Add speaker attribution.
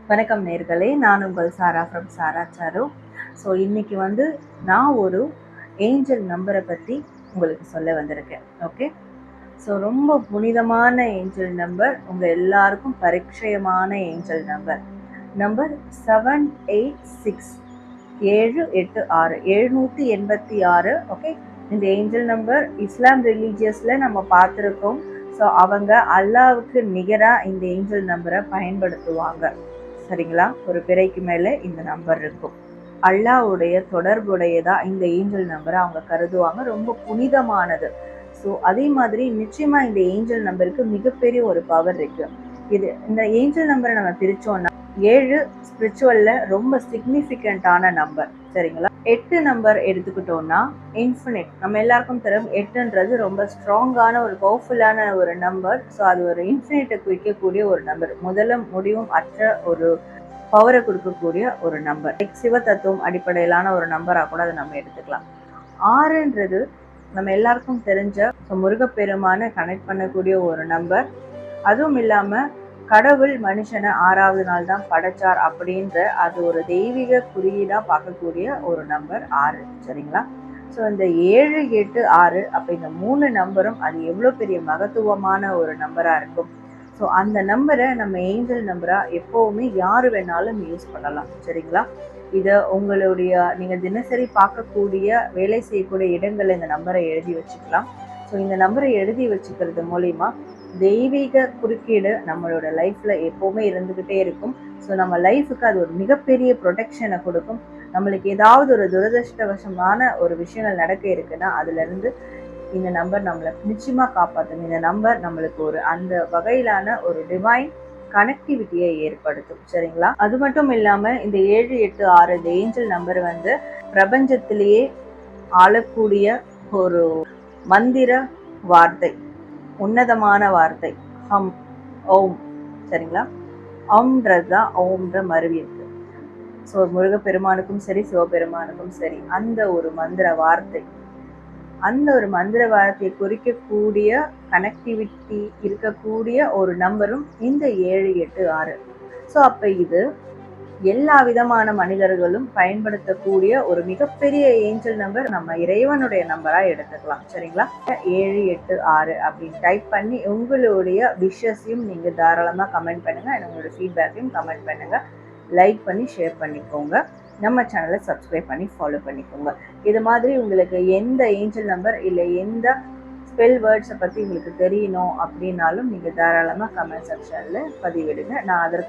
Speaker 1: வணக்கம் நேர்களே, நான் உங்கள் சாரா ஃப்ரம் சாரா சாரு. ஸோ இன்னைக்கு நான் ஒரு ஏஞ்சல் நம்பரை பற்றி உங்களுக்கு சொல்ல வந்திருக்கேன். ஓகே, ஸோ ரொம்ப புனிதமான ஏஞ்சல் நம்பர், உங்கள் எல்லாருக்கும் பரிச்சயமான ஏஞ்சல் நம்பர் 786 786 786. ஓகே, இந்த ஏஞ்சல் நம்பர் இஸ்லாம் ரிலீஜியஸில் நம்ம பார்த்துருக்கோம். ஸோ அவங்க அல்லாவுக்கு நிகராக இந்த ஏஞ்சல் நம்பரை பயன்படுத்துவாங்க. சரிங்களா? ஒரு பிறைக்கு மேலே இந்த நம்பர் இருக்கும். அல்லாவுடைய தொடர்புடையதா இந்த ஏஞ்சல் நம்பரை அவங்க கருதுவாங்க, ரொம்ப புனிதமானது. ஸோ அதே மாதிரி நிச்சயமா இந்த ஏஞ்சல் நம்பருக்கு மிகப்பெரிய ஒரு பவர் இருக்கு. இந்த ஏஞ்சல் நம்பரை நம்ம பிரிச்சோம்னா 7 ஸ்பிரிச்சுவல்ல ரொம்ப சிக்னிஃபிகண்டான நம்பர். சரிங்களா? 8 நம்பர் எடுத்துக்கிட்டோம்னா இன்ஃபினிட். நம்ம எல்லாருக்கும் தெரியும் 8ன்றது ரொம்ப ஸ்ட்ராங்கான ஒரு பவர்ஃபுல்லான ஒரு நம்பர். ஸோ அது ஒரு இன்ஃபினிட்டை குறிக்கக்கூடிய ஒரு நம்பர், முதலும் முடிவும் அற்ற ஒரு பவரை கொடுக்கக்கூடிய ஒரு நம்பர். சிவ தத்துவம் அடிப்படையிலான ஒரு நம்பராக கூட அதை நம்ம எடுத்துக்கலாம். 6ன்றது நம்ம எல்லாருக்கும் தெரிஞ்ச முருகப்பெருமான கனெக்ட் பண்ணக்கூடிய ஒரு நம்பர். அதுவும் இல்லாமல் கடவுள் மனுஷனை 6வது நாள் தான் படைச்சார் அப்படின்ற அது ஒரு தெய்வீக குறியீடாக பார்க்கக்கூடிய ஒரு நம்பர் 6. சரிங்களா? ஸோ இந்த 7, 8, 6 அப்போ இந்த 3 நம்பரும் அது எவ்வளோ பெரிய மகத்துவமான ஒரு நம்பராக இருக்கும். ஸோ அந்த நம்பரை நம்ம ஏஞ்சல் நம்பராக எப்போவுமே யார் வேணாலும் யூஸ் பண்ணலாம். சரிங்களா? இதை உங்களுடைய நீங்கள் தினசரி பார்க்கக்கூடிய வேலை செய்யக்கூடிய இடங்களில் இந்த நம்பரை எழுதி வச்சுக்கலாம். ஸோ இந்த நம்பரை எழுதி வச்சுக்கிறது மூலிமா தெய்வீக குறுக்கீடு நம்மளோட லைஃப்ல எப்பவுமே இருந்துகிட்டே இருக்கும். ஸோ நம்ம லைஃபுக்கு அது ஒரு மிகப்பெரிய ப்ரொடெக்ஷனை கொடுக்கும். நம்மளுக்கு ஏதாவது ஒரு துரதிருஷ்டவசமான ஒரு விஷயங்கள் நடக்க இருக்குன்னா அதுல இருந்து இந்த நம்பர் நம்மளை நிச்சயமா காப்பாற்றும். இந்த நம்பர் நம்மளுக்கு ஒரு அந்த வகையிலான ஒரு டிவைன் கனெக்டிவிட்டியை ஏற்படுத்தும். சரிங்களா? அது மட்டும் இல்லாம இந்த 7, 8, 6 இந்த ஏஞ்சல் நம்பர் பிரபஞ்சத்திலேயே ஆளக்கூடிய ஒரு மந்திர வார்த்தை, உன்னதமான வார்த்தை ஹம், ஓம். சரிங்களா? ஓம்ன்றது தான் ஓம்ன்ற மருவி இருக்கு. ஸோ முருகப்பெருமானுக்கும் சரி சிவபெருமானுக்கும் சரி அந்த ஒரு மந்திர வார்த்தை, அந்த ஒரு மந்திர வார்த்தையை குறிக்கக்கூடிய கனெக்டிவிட்டி இருக்கக்கூடிய ஒரு நம்பரும் இந்த 7, 8, 6. ஸோ அப்போ இது எல்லா விதமான மனிதர்களும் பயன்படுத்தக்கூடிய ஒரு மிகப்பெரிய ஏஞ்சல் நம்பர், நம்ம இறைவனுடைய நம்பரா எடுத்துக்கலாம். சரிங்களா? 7, 8, 6 அப்படின்னு டைப் பண்ணி உங்களுடைய விஷஸையும் நீங்க தாராளமா கமெண்ட் பண்ணுங்க. உங்களோட ஃபீட்பேக்கையும் கமெண்ட் பண்ணுங்க. லைக் பண்ணி ஷேர் பண்ணிக்கோங்க. நம்ம சேனலை சப்ஸ்கிரைப் பண்ணி ஃபாலோ பண்ணிக்கோங்க. இது மாதிரி உங்களுக்கு எந்த ஏஞ்சல் நம்பர் இல்லை எந்த ஸ்பெல் வேர்ட்ஸை பற்றி உங்களுக்கு தெரியணும் அப்படின்னாலும் நீங்கள் தாராளமாக கமெண்ட் செக்ஷனில் பதிவிடுங்க. நான் அதற்கு